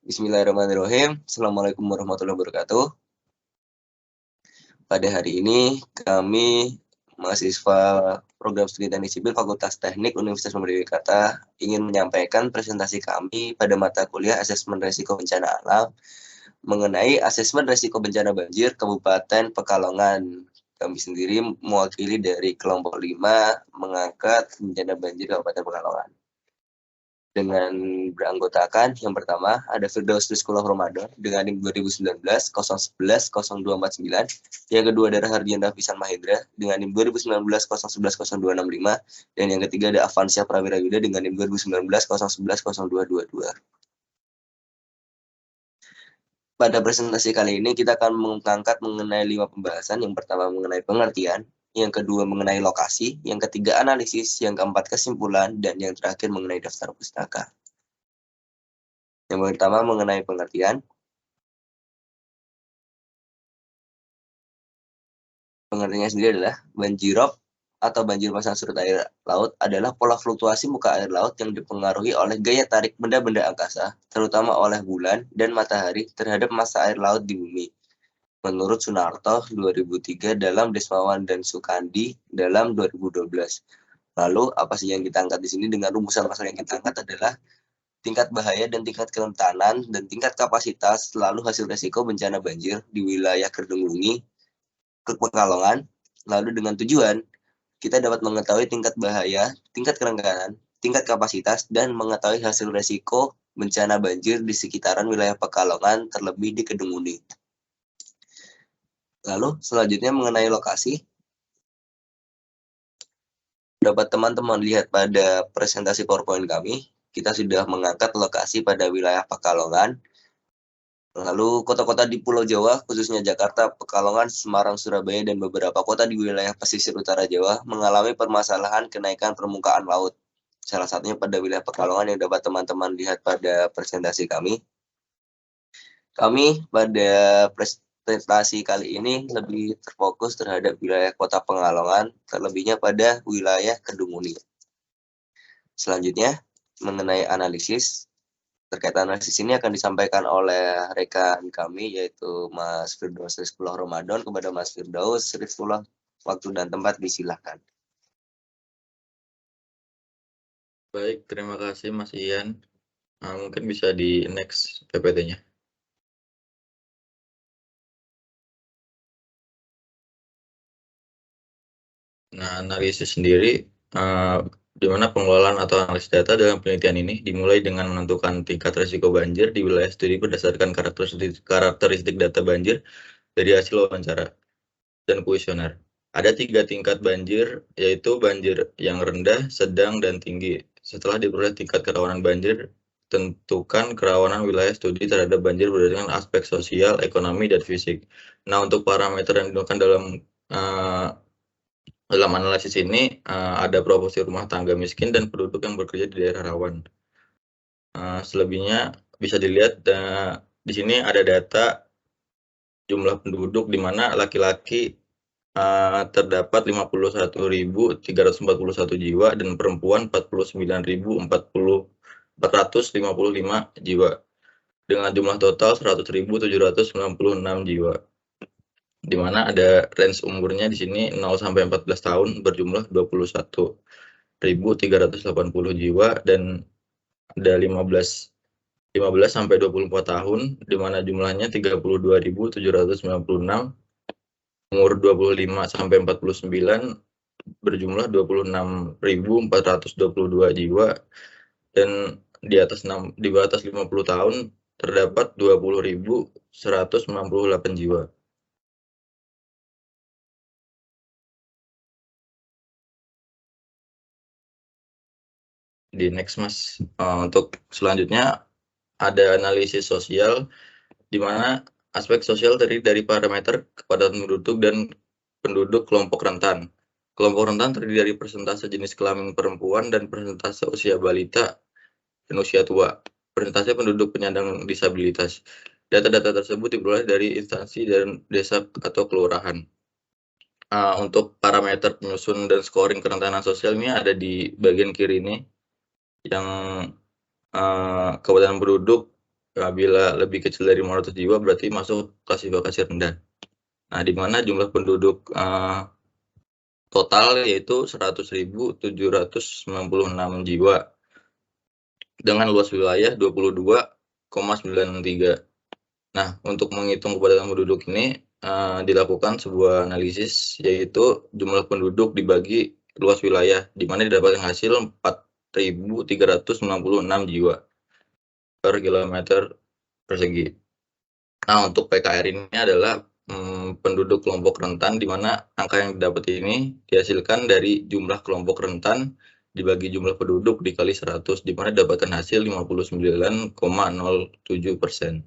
Bismillahirrahmanirrahim. Assalamualaikum warahmatullahi wabarakatuh. Pada hari ini kami mahasiswa program studi teknik sipil Fakultas Teknik Universitas Merdeka ingin menyampaikan presentasi kami pada mata kuliah asesmen risiko bencana alam mengenai asesmen risiko bencana banjir Kabupaten Pekalongan. Kami sendiri mewakili dari kelompok 5 mengangkat bencana banjir Kabupaten Pekalongan. Dengan beranggotakan yang pertama ada Firdaus Rizkullah Ramadan dengan NIM 2019 011 0249, yang kedua ada Rahardian Rafisan Mahendra dengan NIM 2019 011 0265, dan yang ketiga ada Avansyah Prawira Yuda dengan NIM 2019 011 0222. Pada presentasi kali ini kita akan mengangkat mengenai 5 pembahasan. Yang pertama mengenai pengertian, yang kedua mengenai lokasi, yang ketiga analisis, yang keempat kesimpulan, dan yang terakhir mengenai daftar pustaka. Yang pertama mengenai pengertian. Pengertiannya sendiri adalah banjirop atau banjir pasang surut air laut adalah pola fluktuasi muka air laut yang dipengaruhi oleh gaya tarik benda-benda angkasa, terutama oleh bulan dan matahari terhadap massa air laut di bumi. Menurut Sunarto 2003 dalam Desmawan dan Sukandi dalam 2012. Lalu apa sih yang kita angkat di sini? Dengan rumusan masalah yang kita angkat adalah tingkat bahaya dan tingkat kerentanan dan tingkat kapasitas lalu hasil resiko bencana banjir di wilayah Kedunggungi ke Pekalongan. Lalu dengan tujuan kita dapat mengetahui tingkat bahaya, tingkat kerentanan, tingkat kapasitas, dan mengetahui hasil resiko bencana banjir di sekitaran wilayah Pekalongan, terlebih di Kedunggungi. Lalu selanjutnya mengenai lokasi. Dapat teman-teman lihat pada presentasi PowerPoint kami, kita sudah mengangkat lokasi pada wilayah Pekalongan. Lalu kota-kota di Pulau Jawa, khususnya Jakarta, Pekalongan, Semarang, Surabaya, dan beberapa kota di wilayah pesisir utara Jawa mengalami permasalahan kenaikan permukaan laut. Salah satunya pada wilayah Pekalongan yang dapat teman-teman lihat pada presentasi kami. Kami pada presentasi kali ini lebih terfokus terhadap wilayah kota Pekalongan, terlebihnya pada wilayah Kedunggungi. Selanjutnya, mengenai analisis. Terkait analisis ini akan disampaikan oleh rekan kami, yaitu Mas Firdaus Rizkullah Ramadan. Kepada Mas Firdaus Rizkullah, waktu dan tempat disilahkan. Baik, terima kasih Mas Ian. Mungkin bisa di next PPT-nya. Nah, analisis sendiri, di mana pengelolaan atau analisis data dalam penelitian ini dimulai dengan menentukan tingkat risiko banjir di wilayah studi berdasarkan karakteristik data banjir dari hasil wawancara dan kuesioner. Ada 3 tingkat banjir, yaitu banjir yang rendah, sedang, dan tinggi. Setelah diperoleh tingkat kerawanan banjir, tentukan kerawanan wilayah studi terhadap banjir berdasarkan aspek sosial, ekonomi, dan fisik. Nah, untuk parameter yang digunakan dalam analisis ini ada proporsi rumah tangga miskin dan penduduk yang bekerja di daerah rawan. Selebihnya bisa dilihat di sini ada data jumlah penduduk di mana laki-laki terdapat 51.341 jiwa dan perempuan 49.455 jiwa dengan jumlah total 100.796 jiwa. Di mana ada range umurnya di sini 0 sampai 14 tahun berjumlah 21.380 jiwa dan ada 15 sampai 24 tahun di mana jumlahnya 32.796, umur 25 sampai 49 berjumlah 26.422 jiwa, dan di atas 50 tahun terdapat 20.198 jiwa. Di next Mas. Untuk selanjutnya ada analisis sosial di mana aspek sosial terdiri dari parameter kepadatan penduduk dan penduduk kelompok rentan. Kelompok rentan terdiri dari persentase jenis kelamin perempuan dan persentase usia balita dan usia tua. Persentase penduduk penyandang disabilitas. Data-data tersebut diperoleh dari instansi dan desa atau kelurahan. Untuk parameter penyusun dan scoring kerentanan sosial ini ada di bagian kiri ini, yang kepadatan penduduk Bila lebih kecil dari 500 jiwa berarti masuk klasifikasi rendah. Nah, di mana jumlah penduduk total yaitu 100.796 jiwa dengan luas wilayah 22,93. Nah, untuk menghitung kepadatan penduduk ini dilakukan sebuah analisis, yaitu jumlah penduduk dibagi luas wilayah, di mana didapatkan hasil 4.396 jiwa per kilometer persegi. Nah, untuk PKR ini adalah penduduk kelompok rentan, di mana angka yang didapat ini dihasilkan dari jumlah kelompok rentan dibagi jumlah penduduk dikali 100, di mana didapatkan hasil 59,07%.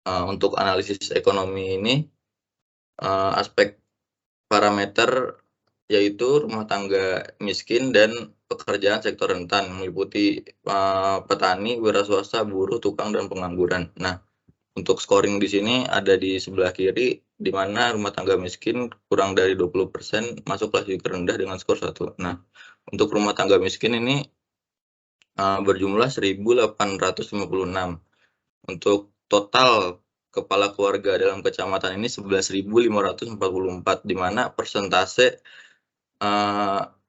Untuk analisis ekonomi ini, aspek parameter yaitu rumah tangga miskin dan pekerjaan sektor rentan, meliputi petani, wira swasta, buruh, tukang, dan pengangguran. Nah, untuk scoring di sini ada di sebelah kiri, di mana rumah tangga miskin kurang dari 20% masuk klasifikasi rendah dengan skor 1. Nah, untuk rumah tangga miskin ini berjumlah 1.856. Untuk total kepala keluarga dalam kecamatan ini 11.544, di mana persentase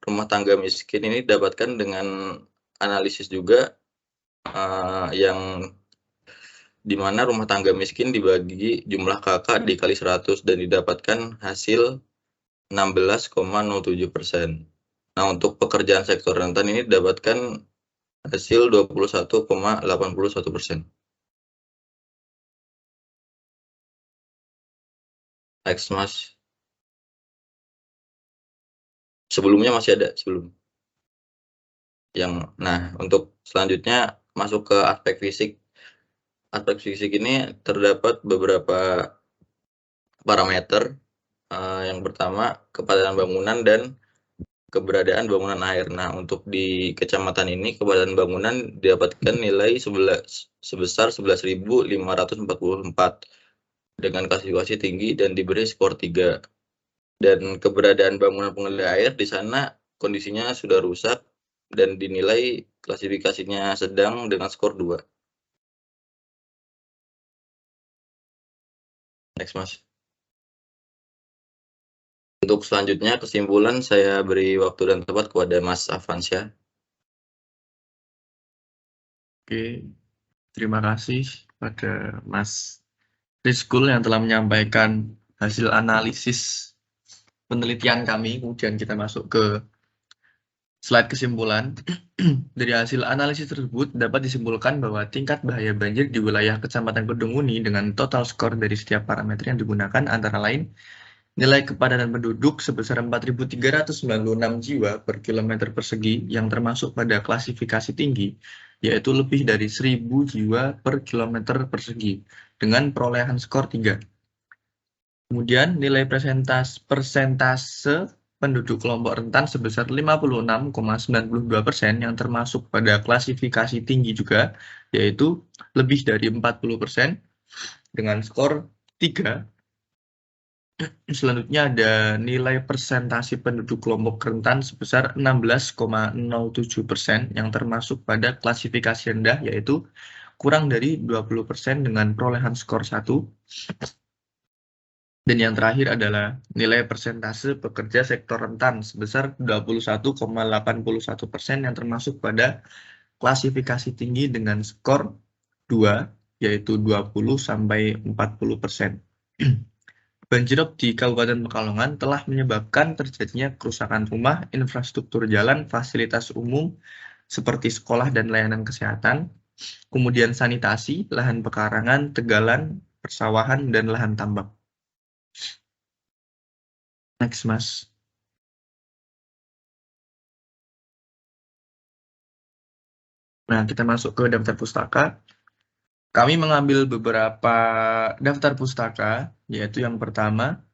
rumah tangga miskin ini didapatkan dengan analisis juga yang di mana rumah tangga miskin dibagi jumlah kakak dikali 100 dan didapatkan hasil 16,07%. Nah, untuk pekerjaan sektor rentan ini didapatkan hasil 21,81%. Next, Mas. Sebelumnya masih ada sebelum. Nah, untuk selanjutnya masuk ke aspek fisik. Aspek fisik ini terdapat beberapa parameter. Yang pertama, kepadatan bangunan dan keberadaan bangunan air. Nah, untuk di kecamatan ini kepadatan bangunan didapatkan nilai sebesar 11.544 dengan klasifikasi tinggi dan diberi skor 3. Dan keberadaan bangunan pengendali air di sana kondisinya sudah rusak dan dinilai klasifikasinya sedang dengan skor 2. Next, Mas. Untuk selanjutnya kesimpulan saya beri waktu dan tempat kepada Mas Avansyah. Oke, terima kasih pada Mas Rizkul yang telah menyampaikan hasil analisis penelitian kami. Kemudian kita masuk ke slide kesimpulan. Dari hasil analisis tersebut dapat disimpulkan bahwa tingkat bahaya banjir di wilayah Kecamatan Kedunguni dengan total skor dari setiap parameter yang digunakan antara lain nilai kepadatan penduduk sebesar 4.396 jiwa per kilometer persegi yang termasuk pada klasifikasi tinggi, yaitu lebih dari 1.000 jiwa per kilometer persegi dengan perolehan skor 3. Kemudian nilai persentase penduduk kelompok rentan sebesar 56,92% yang termasuk pada klasifikasi tinggi juga, yaitu lebih dari 40% dengan skor 3. Selanjutnya ada nilai persentase penduduk kelompok rentan sebesar 16,07% yang termasuk pada klasifikasi rendah, yaitu kurang dari 20% dengan perolehan skor 1. Dan yang terakhir adalah nilai persentase pekerja sektor rentan sebesar 21,81% yang termasuk pada klasifikasi tinggi dengan skor 2, yaitu 20-40%. Banjirop di Kabupaten Pekalongan telah menyebabkan terjadinya kerusakan rumah, infrastruktur jalan, fasilitas umum seperti sekolah dan layanan kesehatan, kemudian sanitasi, lahan pekarangan, tegalan, persawahan, dan lahan tambak. Next, Mas. Nah, kita masuk ke daftar pustaka. Kami mengambil beberapa daftar pustaka, yaitu yang pertama,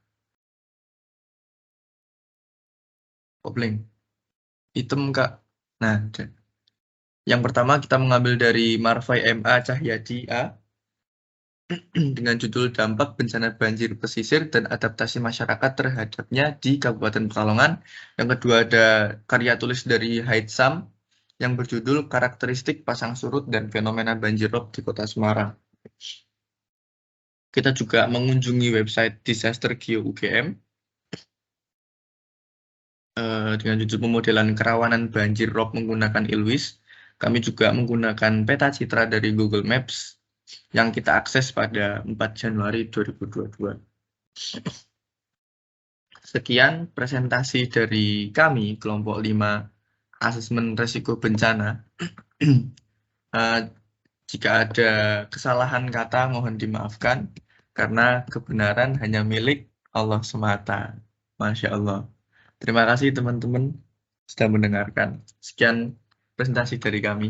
kopling, hitam, Kak. Nah, yang pertama kita mengambil dari Marfai MA Cahyaji A, dengan judul Dampak Bencana Banjir Pesisir dan Adaptasi Masyarakat Terhadapnya di Kabupaten Pekalongan. Yang kedua ada karya tulis dari Haid Sam, yang berjudul Karakteristik Pasang Surut dan Fenomena Banjirop di Kota Semarang. Kita juga mengunjungi website Disaster Geo UGM dengan judul pemodelan kerawanan banjir rob menggunakan ILWIS. Kami juga menggunakan peta citra dari Google Maps yang kita akses pada 4 Januari 2022. Sekian presentasi dari kami, kelompok 5 asesmen risiko bencana. Jika ada kesalahan kata mohon dimaafkan, karena kebenaran hanya milik Allah semata. Masya Allah. Terima kasih teman-teman sudah mendengarkan. Sekian presentasi dari kami.